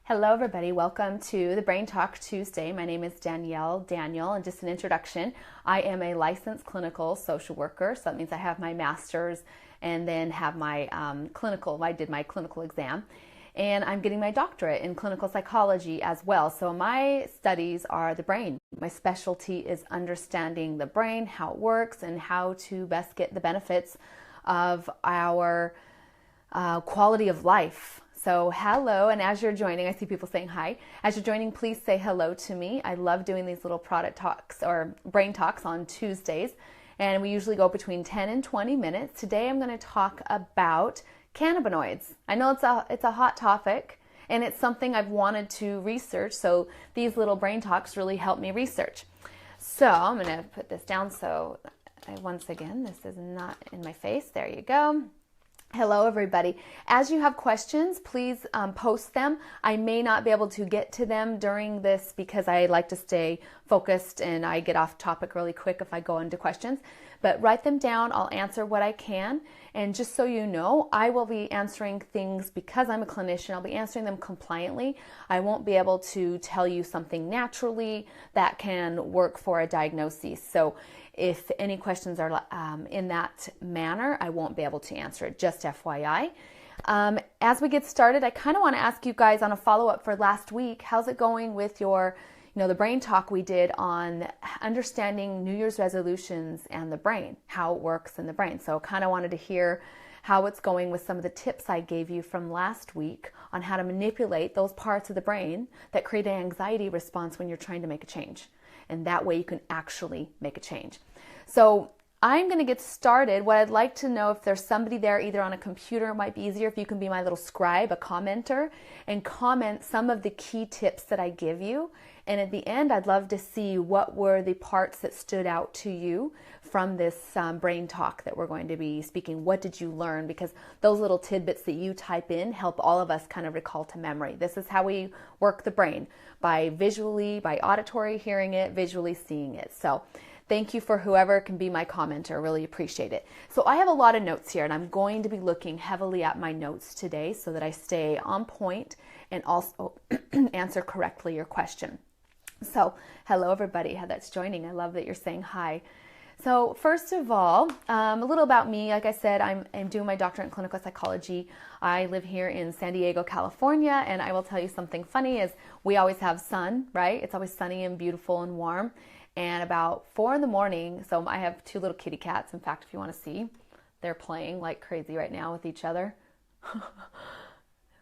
Hello everybody, welcome to the Brain Talk Tuesday. My name is Danielle, and just an introduction. I am a licensed clinical social worker, so that means I have my master's and then have my I did my clinical exam, and I'm getting my doctorate in clinical psychology as well. So my studies are the brain. My specialty is understanding the brain, how it works, and how to best get the benefits of our quality of life. So hello, and as you're joining, I see people saying hi. As you're joining, please say hello to me. I love doing these little product talks or brain talks on Tuesdays, and we usually go between 10 and 20 minutes. Today I'm going to talk about cannabinoids. I know it's a hot topic, and it's something I've wanted to research, so these little brain talks really help me research. So I'm going to put this down so once again, this is not in my face. There you go. Hello everybody. As you have questions, please post them. I may not be able to get to them during this because I like to stay focused and I get off topic really quick if I go into questions. But write them down. I'll answer what I can. And just so you know, I will be answering things because I'm a clinician. I'll be answering them compliantly. I won't be able to tell you something naturally that can work for a diagnosis. So if any questions are in that manner, I won't be able to answer it, just FYI. As we get started, I kind of want to ask you guys on a follow-up for last week, how's it going with your, the brain talk we did on understanding New Year's resolutions and the brain, how it works in the brain. So kind of wanted to hear how it's going with some of the tips I gave you from last week on how to manipulate those parts of the brain that create an anxiety response when you're trying to make a change. And that way you can actually make a change. So I'm going to get started. What I'd like to know, if there's somebody there either on a computer, it might be easier if you can be my little scribe, a commenter, and comment some of the key tips that I give you. And at the end, I'd love to see what were the parts that stood out to you from this brain talk that we're going to be speaking. What did you learn? Because those little tidbits that you type in help all of us kind of recall to memory. This is how we work the brain, by auditory hearing it, visually seeing it. So thank you for whoever can be my commenter. Really appreciate it. So I have a lot of notes here, and I'm going to be looking heavily at my notes today so that I stay on point and also answer correctly your question. So hello everybody that's joining. I love that you're saying hi. So first of all, a little about me. Like I said, I'm doing my doctorate in clinical psychology. I live here in San Diego, California, and I will tell you something funny is we always have sun, right? It's always sunny and beautiful and warm. And about 4 in the morning, so I have 2 little kitty cats. In fact, if you want to see, they're playing like crazy right now with each other.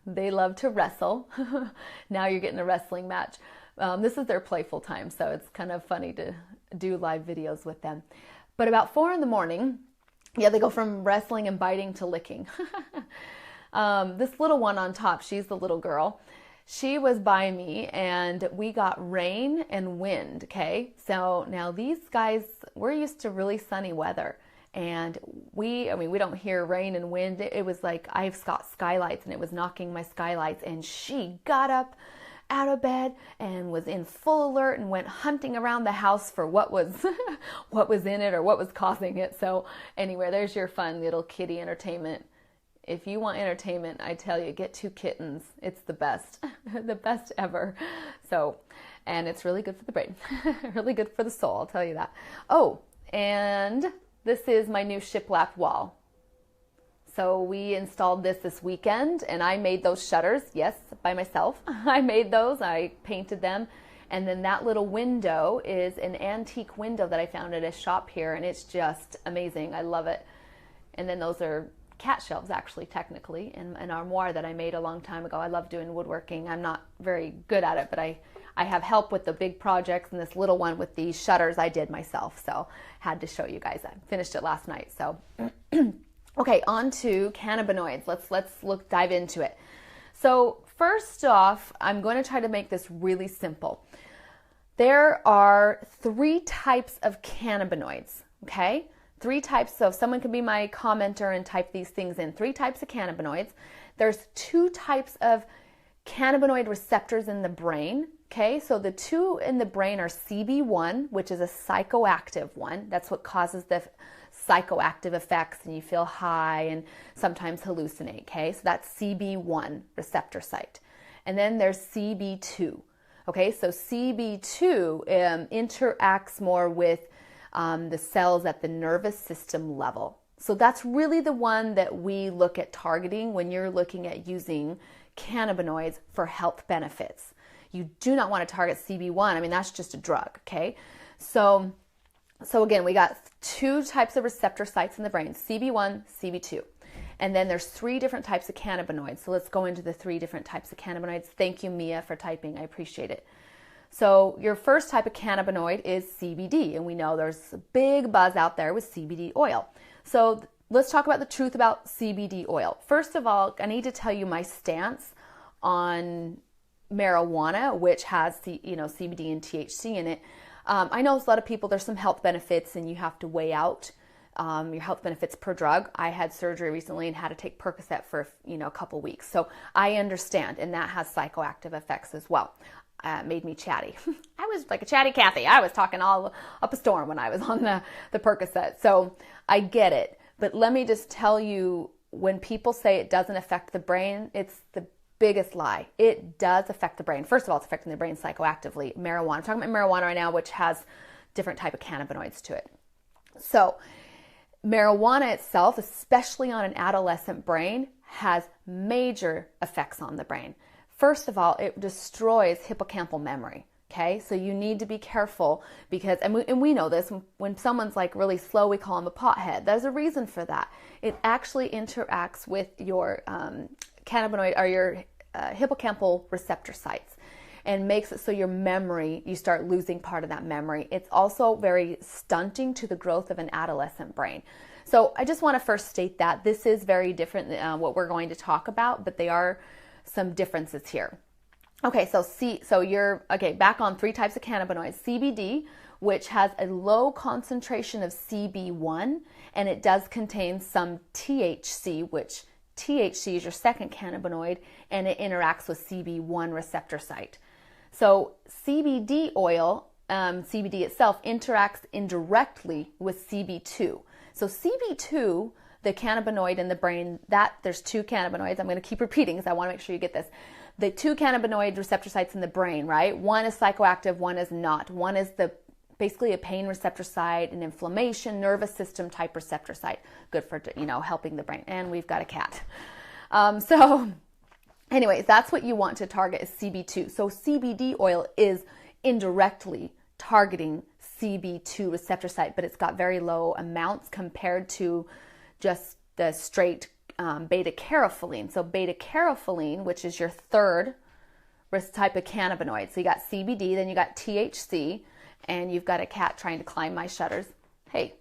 They love to wrestle. Now you're getting a wrestling match. This is their playful time, so it's kind of funny to do live videos with them. But about 4 in the morning, yeah, they go from wrestling and biting to licking. This little one on top, she's the little girl. She was by me and we got rain and wind, okay? So now these guys, we're used to really sunny weather. And we don't hear rain and wind. It was like I've got skylights and it was knocking my skylights, and she got up out of bed and was in full alert and went hunting around the house for what was what was in it or what was causing it. So anyway, there's your fun little kitty entertainment. If you want entertainment, I tell you, get 2 kittens. It's the best, the best ever. So, and it's really good for the brain, really good for the soul, I'll tell you that. Oh, and this is my new shiplap wall. So we installed this weekend, and I made those shutters, yes, by myself. I made those, I painted them. And then that little window is an antique window that I found at a shop here, and it's just amazing. I love it. And then those are cat shelves, actually, technically, and an armoire that I made a long time ago. I love doing woodworking. I'm not very good at it, but I have help with the big projects, and this little one with these shutters I did myself, so had to show you guys. I finished it last night. So okay, on to cannabinoids. Let's dive into it. So first off, I'm going to try to make this really simple. There are 3 types of cannabinoids, okay? 3 types, so someone can be my commenter and type these things in. 3 types of cannabinoids. There's 2 types of cannabinoid receptors in the brain, okay? So the 2 in the brain are CB1, which is a psychoactive one. That's what causes the psychoactive effects, and you feel high and sometimes hallucinate, okay? So that's CB1 receptor site. And then there's CB2. Okay, so CB2 interacts more with the cells at the nervous system level. So that's really the one that we look at targeting when you're looking at using cannabinoids for health benefits. You do not want to target CB1. I mean, that's just a drug, okay? So again, we got two types of receptor sites in the brain, CB1, CB2. And then there's three different types of cannabinoids. So let's go into the three different types of cannabinoids. Thank you, Mia, for typing. I appreciate it. So your first type of cannabinoid is CBD, and we know there's a big buzz out there with CBD oil. So let's talk about the truth about CBD oil. First of all, I need to tell you my stance on marijuana, which has CBD and THC in it. I know a lot of people, there's some health benefits, and you have to weigh out your health benefits per drug. I had surgery recently and had to take Percocet for a couple weeks, so I understand, and that has psychoactive effects as well. Made me chatty. I was like a chatty Cathy. I was talking all up a storm when I was on the Percocet. So I get it. But let me just tell you, when people say it doesn't affect the brain, it's the biggest lie. It does affect the brain. First of all, it's affecting the brain psychoactively. Marijuana. I'm talking about marijuana right now, which has different type of cannabinoids to it. So marijuana itself, especially on an adolescent brain, has major effects on the brain. First of all, it destroys hippocampal memory, okay? So you need to be careful because, and we know this, when someone's like really slow, we call them a pothead. There's a reason for that. It actually interacts with your cannabinoid or your hippocampal receptor sites and makes it so your memory, you start losing part of that memory. It's also very stunting to the growth of an adolescent brain. So I just want to first state that this is very different than what we're going to talk about, but they are some differences here. Okay, so you're back on three types of cannabinoids. CBD, which has a low concentration of CB1, and it does contain some THC, which THC is your second cannabinoid, and it interacts with CB1 receptor site. So CBD oil, CBD itself, interacts indirectly with CB2. So CB2, the cannabinoid in the brain, there's two cannabinoids. I'm going to keep repeating because I want to make sure you get this. The two cannabinoid receptor sites in the brain, right? One is psychoactive, one is not. One is basically a pain receptor site, an inflammation, nervous system type receptor site. Good for, helping the brain. And we've got a cat. So anyways, that's what you want to target is CB2. So CBD oil is indirectly targeting CB2 receptor site, but it's got very low amounts compared to just the straight beta-carotene. So beta-carotene, which is your third type of cannabinoid. So you got CBD, then you got THC, and you've got a cat trying to climb my shutters. Hey.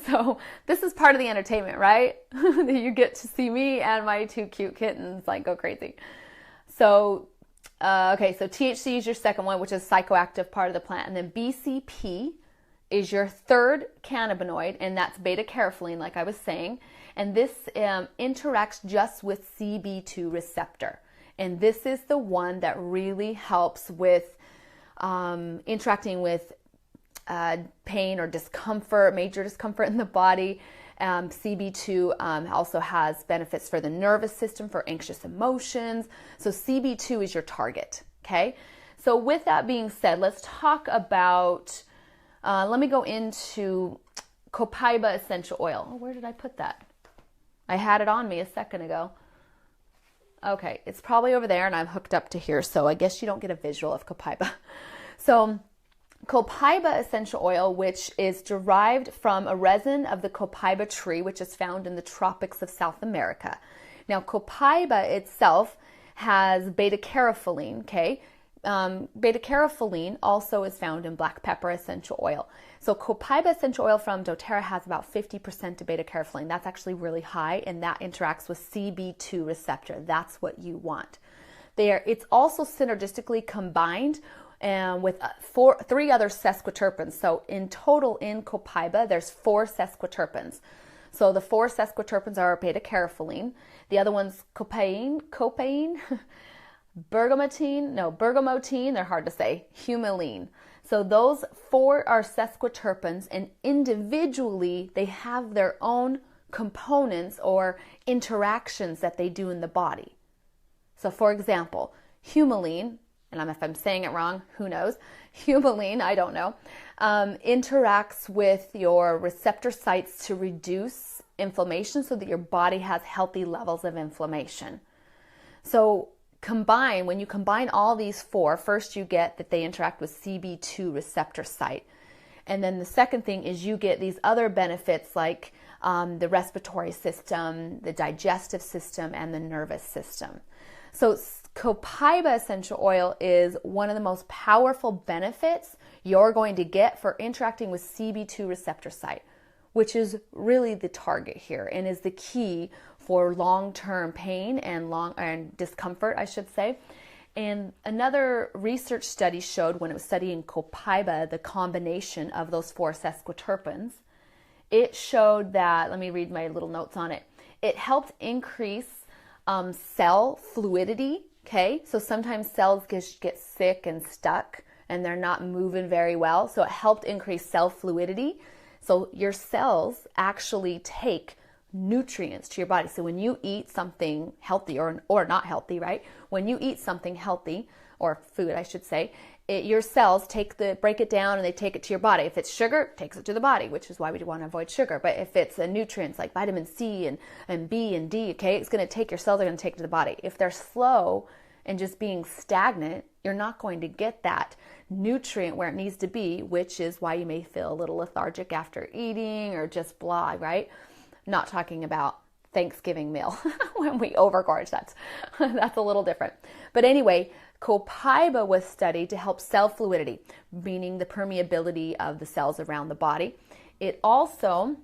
So this is part of the entertainment, right? That you get to see me and my two cute kittens like go crazy. So, so THC is your second one, which is psychoactive part of the plant. And then BCP is your third cannabinoid, and that's beta-carotene, like I was saying. And this interacts just with CB2 receptor. And this is the one that really helps with interacting with pain or discomfort, major discomfort in the body. CB2 also has benefits for the nervous system, for anxious emotions. So CB2 is your target, okay? So with that being said, let's talk about, let me go into copaiba essential oil. Oh, where did I put that? I had it on me a second ago. Okay, it's probably over there and I'm hooked up to here, so I guess you don't get a visual of copaiba. So copaiba essential oil, which is derived from a resin of the copaiba tree, which is found in the tropics of South America. Now, copaiba itself has beta-carotene, okay? Beta-carotene also is found in black pepper essential oil. So copaiba essential oil from doTERRA has about 50% of beta-carotene. That's actually really high, and that interacts with CB2 receptor. That's what you want. It's also synergistically combined with three other sesquiterpenes. So in total in copaiba, there's 4 sesquiterpenes. So the 4 sesquiterpenes are beta-carotene. The other one's copain, bergamotine, they're hard to say, humulene. So those 4 are sesquiterpenes, and individually they have their own components or interactions that they do in the body. So for example, humulene, and if I'm saying it wrong, who knows? Humulene, I don't know, interacts with your receptor sites to reduce inflammation so that your body has healthy levels of inflammation. So when you combine all these four, first you get that they interact with CB2 receptor site. And then the second thing is you get these other benefits like the respiratory system, the digestive system, and the nervous system. So copaiba essential oil is one of the most powerful benefits you're going to get for interacting with CB2 receptor site, which is really the target here and is the key for long-term pain and discomfort, I should say. And another research study showed when it was studying copaiba, the combination of those four sesquiterpenes, it showed that, let me read my little notes on it, it helped increase cell fluidity. Okay, so sometimes cells get sick and stuck and they're not moving very well. So it helped increase cell fluidity. So your cells actually take nutrients to your body. So when you eat something healthy or not healthy, right? When you eat something healthy, or food, I should say, your cells break it down and they take it to your body. If it's sugar, it takes it to the body, which is why we want to avoid sugar. But if it's nutrients like vitamin C and B and D, okay, it's going to take your cells are going to take it to the body. If they're slow and just being stagnant, you're not going to get that nutrient where it needs to be, which is why you may feel a little lethargic after eating or just blah, right? Not talking about Thanksgiving meal when we overgorge. That's a little different. But anyway, copaiba was studied to help cell fluidity, meaning the permeability of the cells around the body. It also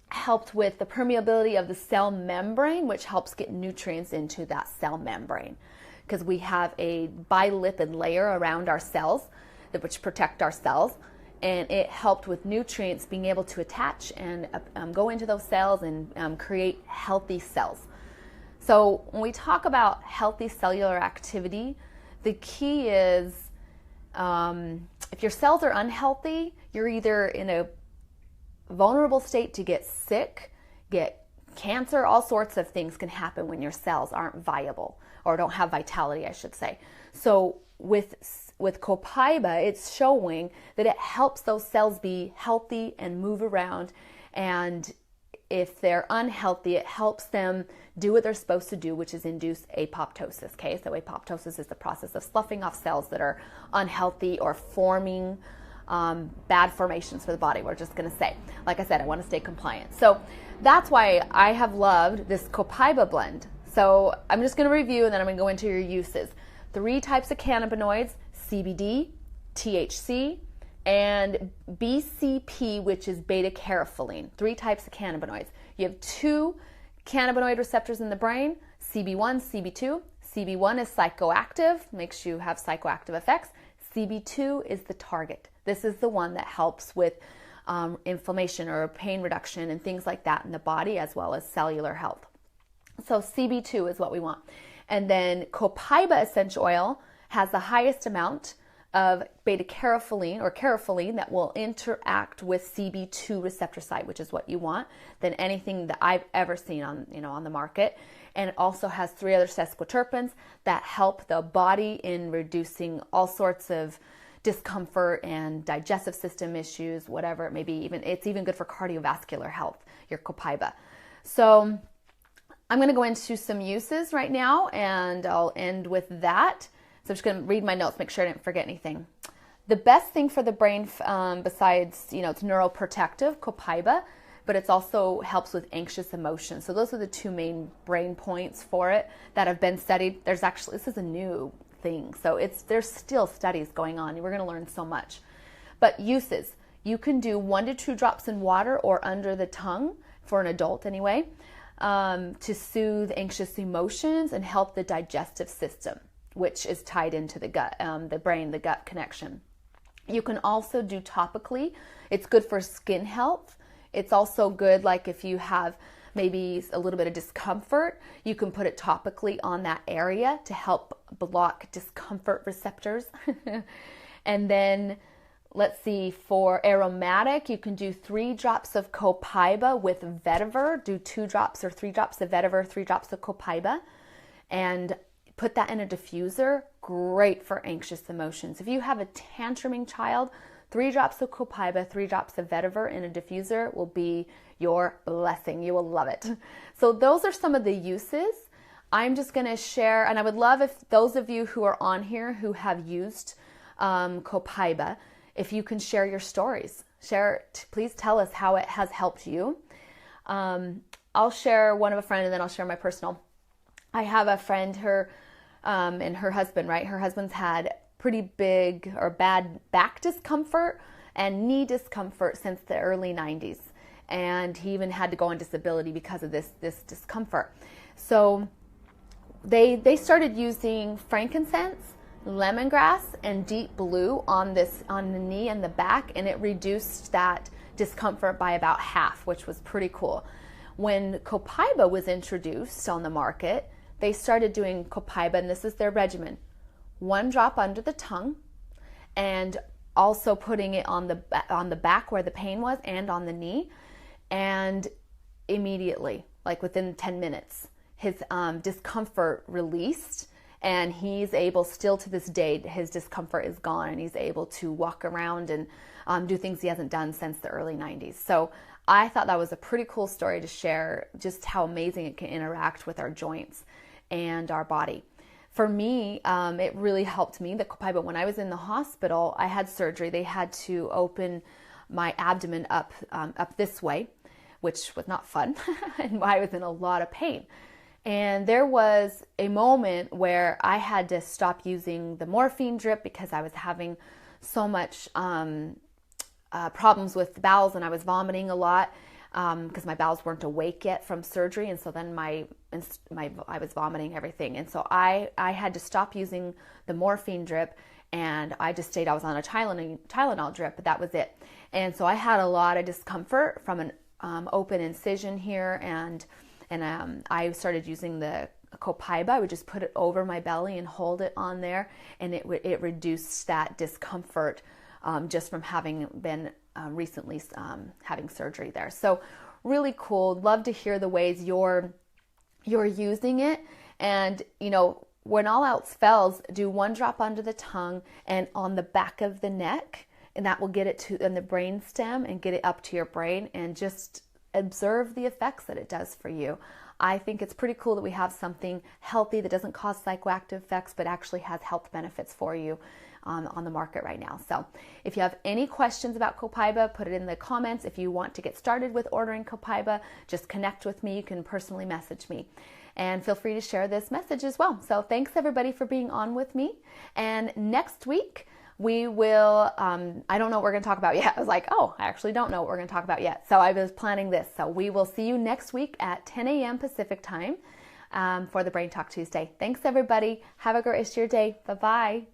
helped with the permeability of the cell membrane, which helps get nutrients into that cell membrane, because we have a bilipid layer around our cells which protect our cells. And it helped with nutrients being able to attach and go into those cells and create healthy cells. So when we talk about healthy cellular activity, the key is if your cells are unhealthy, you're either in a vulnerable state to get sick, get cancer, all sorts of things can happen when your cells aren't viable or don't have vitality, I should say. So with copaiba, it's showing that it helps those cells be healthy and move around. And if they're unhealthy, it helps them do what they're supposed to do, which is induce apoptosis. Okay, so apoptosis is the process of sloughing off cells that are unhealthy or forming bad formations for the body. We're just going to say, like I said, I want to stay compliant. So that's why I have loved this copaiba blend. So I'm just going to review and then I'm going to go into your uses. 3 types of cannabinoids: CBD, THC, and BCP, which is beta-carotene. 3 types of cannabinoids. You have 2 cannabinoid receptors in the brain, CB1, CB2. CB1 is psychoactive, makes you have psychoactive effects. CB2 is the target. This is the one that helps with inflammation or pain reduction and things like that in the body, as well as cellular health. So CB2 is what we want. And then copaiba essential oil has the highest amount of beta-carotene or carotene that will interact with CB2 receptor site, which is what you want, than anything that I've ever seen on the market. And it also has 3 other sesquiterpenes that help the body in reducing all sorts of discomfort and digestive system issues, whatever it may be. It's even good for cardiovascular health, your copaiba. So I'm going to go into some uses right now, and I'll end with that. So I'm just going to read my notes, make sure I didn't forget anything. The best thing for the brain, besides, it's neuroprotective, copaiba, but it also helps with anxious emotions. So those are the 2 main brain points for it that have been studied. This is a new thing. So there's still studies going on. We're going to learn so much. But uses, you can do 1 to 2 drops in water or under the tongue, for an adult anyway, to soothe anxious emotions and help the digestive system, which is tied into the gut, the brain, the gut connection. You can also do topically. It's good for skin health. It's also good, like if you have maybe a little bit of discomfort, you can put it topically on that area to help block discomfort receptors. And then let's see, for aromatic, you can do 3 drops of copaiba with vetiver. Do 2 drops or 3 drops of vetiver, 3 drops of copaiba, and put that in a diffuser, great for anxious emotions. If you have a tantruming child, 3 drops of copaiba, 3 drops of vetiver in a diffuser will be your blessing. You will love it. So those are some of the uses. I'm just going to share, and I would love if those of you who are on here who have used copaiba, if you can share your stories. Please tell us how it has helped you. I'll share one of a friend, and then I'll share my personal. I have a friend, and her husband, right? Her husband's had pretty big or bad back discomfort and knee discomfort since the early 90s. And he even had to go on disability because of this discomfort. So they started using frankincense, lemongrass, and deep blue on the knee and the back, and it reduced that discomfort by about half, which was pretty cool. When copaiba was introduced on the market, they started doing copaiba, and this is their regimen: 1 drop under the tongue, and also putting it on the back where the pain was and on the knee, and immediately, like within 10 minutes, his discomfort released, and he's able, still to this day, his discomfort is gone, and he's able to walk around and do things he hasn't done since the early 90s. So I thought that was a pretty cool story to share, just how amazing it can interact with our joints and our body. For me, it really helped me, the copaiba. When I was in the hospital, I had surgery. They had to open my abdomen up this way, which was not fun, and I was in a lot of pain. And there was a moment where I had to stop using the morphine drip because I was having so much problems with the bowels, and I was vomiting a lot because my bowels weren't awake yet from surgery, and so then I was vomiting everything, and so I had to stop using the morphine drip, and I was on a Tylenol drip, but that was it. And so I had a lot of discomfort from an open incision here, and I started using the copaiba. I would just put it over my belly and hold it on there, and it reduced that discomfort just from having been recently having surgery there. So really cool. Love to hear the ways you're using it. And when all else fails, do 1 drop under the tongue and on the back of the neck, and that will get it in the brain stem and get it up to your brain, and just observe the effects that it does for you. I think it's pretty cool that we have something healthy that doesn't cause psychoactive effects, but actually has health benefits for you on the market right now. So if you have any questions about copaiba, put it in the comments. If you want to get started with ordering copaiba, just connect with me. You can personally message me, and feel free to share this message as well. So thanks everybody for being on with me. And next week we will, I don't know what we're going to talk about yet. I was like, I actually don't know what we're going to talk about yet. So I was planning this. So we will see you next week at 10 a.m. Pacific time for the Brain Talk Tuesday. Thanks everybody. Have a great rest of your day. Bye-bye.